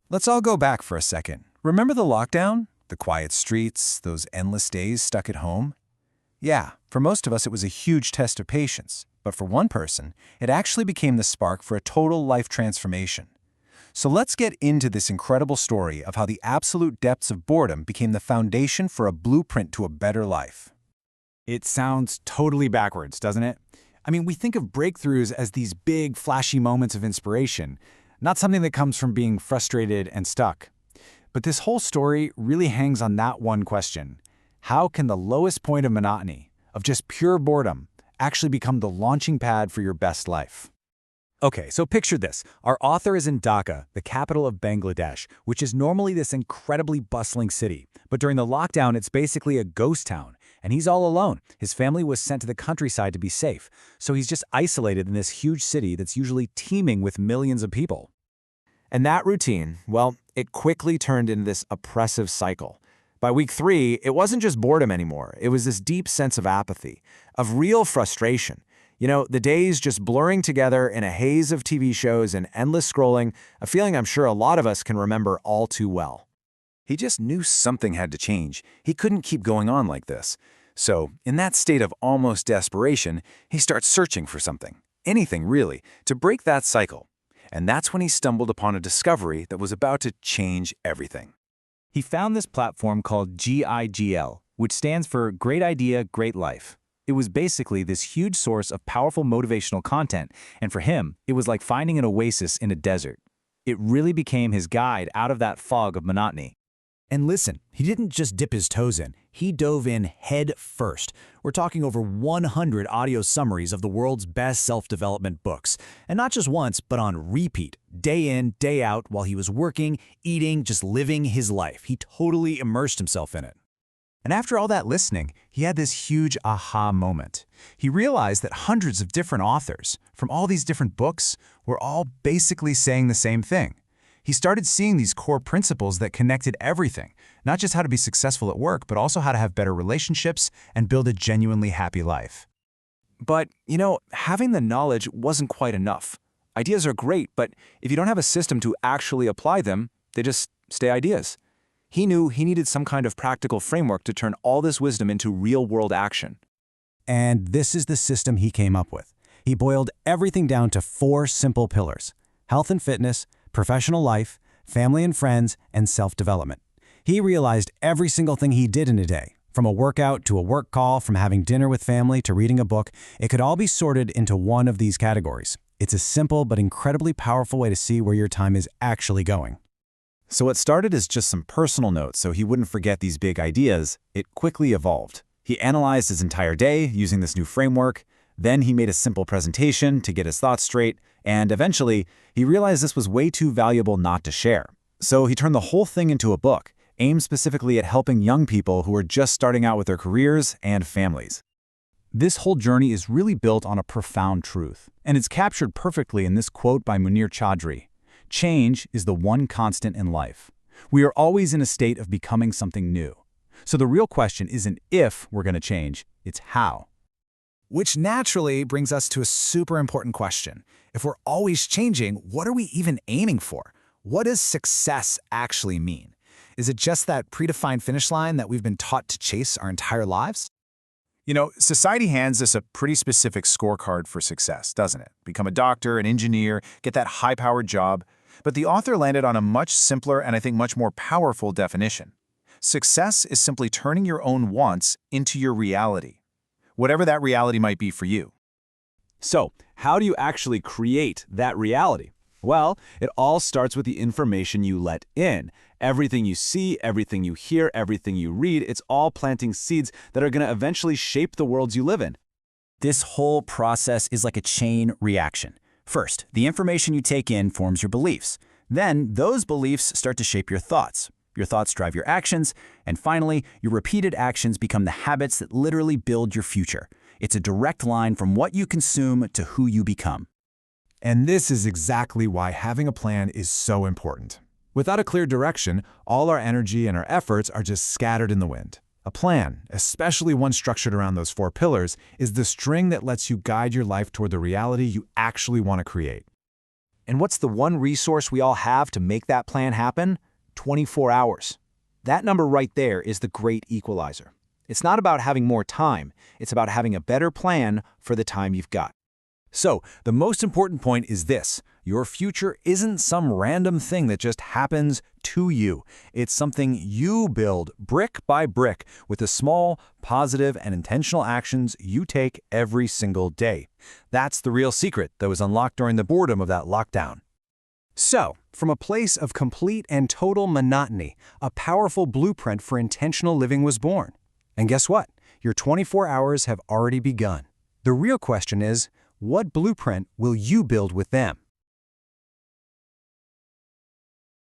Let's all go back for a second. Remember the lockdown? The quiet streets, those endless days stuck at home? Yeah, for most of us it was a huge test of patience, but for one person, it actually became the spark for a total life transformation. So let's get into this incredible story of how the absolute depths of boredom became the foundation for a blueprint to a better life. It sounds totally backwards, doesn't it? I mean, we think of breakthroughs as these big, flashy moments of inspiration, not something that comes from being frustrated and stuck. But this whole story really hangs on that one question. How can the lowest point of monotony, of just pure boredom, actually become the launching pad for your best life? Okay, so picture this. Our author is in Dhaka, the capital of Bangladesh, which is normally this incredibly bustling city. But during the lockdown, it's basically a ghost town, and he's all alone. His family was sent to the countryside to be safe, so he's just isolated in this huge city that's usually teeming with millions of people. And that routine, well, it quickly turned into this oppressive cycle. By week 3, it wasn't just boredom anymore. It was this deep sense of apathy, of real frustration. You know, the days just blurring together in a haze of TV shows and endless scrolling, a feeling I'm sure a lot of us can remember all too well. He just knew something had to change. He couldn't keep going on like this. So, in that state of almost desperation, he starts searching for something, anything really, to break that cycle. And that's when he stumbled upon a discovery that was about to change everything. He found this platform called GIGL, which stands for Great Idea, Great Life. It was basically this huge source of powerful motivational content, and for him, it was like finding an oasis in a desert. It really became his guide out of that fog of monotony. And listen, he didn't just dip his toes in, he dove in head first. We're talking over 100 audio summaries of the world's best self-development books. And not just once, but on repeat, day in, day out, while he was working, eating, just living his life. He totally immersed himself in it. And after all that listening, he had this huge aha moment. He realized that hundreds of different authors, from all these different books, were all basically saying the same thing. He started seeing these core principles that connected everything, not just how to be successful at work, but also how to have better relationships and build a genuinely happy life. But, you know, having the knowledge wasn't quite enough. Ideas are great, but if you don't have a system to actually apply them, they just stay ideas. He knew he needed some kind of practical framework to turn all this wisdom into real-world action. And this is the system he came up with. He boiled everything down to 4 simple pillars: health and fitness, professional life, family and friends, and self-development. He realized every single thing he did in a day, from a workout to a work call, from having dinner with family to reading a book, it could all be sorted into one of these categories. It's a simple but incredibly powerful way to see where your time is actually going. So what started as just some personal notes so he wouldn't forget these big ideas, it quickly evolved. He analyzed his entire day using this new framework. Then he made a simple presentation to get his thoughts straight, and eventually, he realized this was way too valuable not to share. So he turned the whole thing into a book, aimed specifically at helping young people who are just starting out with their careers and families. This whole journey is really built on a profound truth, and it's captured perfectly in this quote by Munir Chaudhry. Change is the one constant in life. We are always in a state of becoming something new. So the real question isn't if we're going to change, it's how. Which naturally brings us to a super important question. If we're always changing, what are we even aiming for? What does success actually mean? Is it just that predefined finish line that we've been taught to chase our entire lives? You know, society hands us a pretty specific scorecard for success, doesn't it? Become a doctor, an engineer, get that high-powered job. But the author landed on a much simpler and I think much more powerful definition. Success is simply turning your own wants into your reality, whatever that reality might be for you. So, how do you actually create that reality? Well, it all starts with the information you let in. Everything you see, everything you hear, everything you read, it's all planting seeds that are going to eventually shape the worlds you live in. This whole process is like a chain reaction. First, the information you take in forms your beliefs. Then, those beliefs start to shape your thoughts. Your thoughts drive your actions, and finally, your repeated actions become the habits that literally build your future. It's a direct line from what you consume to who you become. And this is exactly why having a plan is so important. Without a clear direction, all our energy and our efforts are just scattered in the wind. A plan, especially one structured around those 4 pillars, is the string that lets you guide your life toward the reality you actually want to create. And what's the one resource we all have to make that plan happen? 24 hours. That number right there is the great equalizer. It's not about having more time, it's about having a better plan for the time you've got. So, the most important point is this: your future isn't some random thing that just happens to you. It's something you build brick by brick with the small, positive, and intentional actions you take every single day. That's the real secret that was unlocked during the boredom of that lockdown. So, from a place of complete and total monotony, a powerful blueprint for intentional living was born. And guess what? Your 24 hours have already begun. The real question is, what blueprint will you build with them?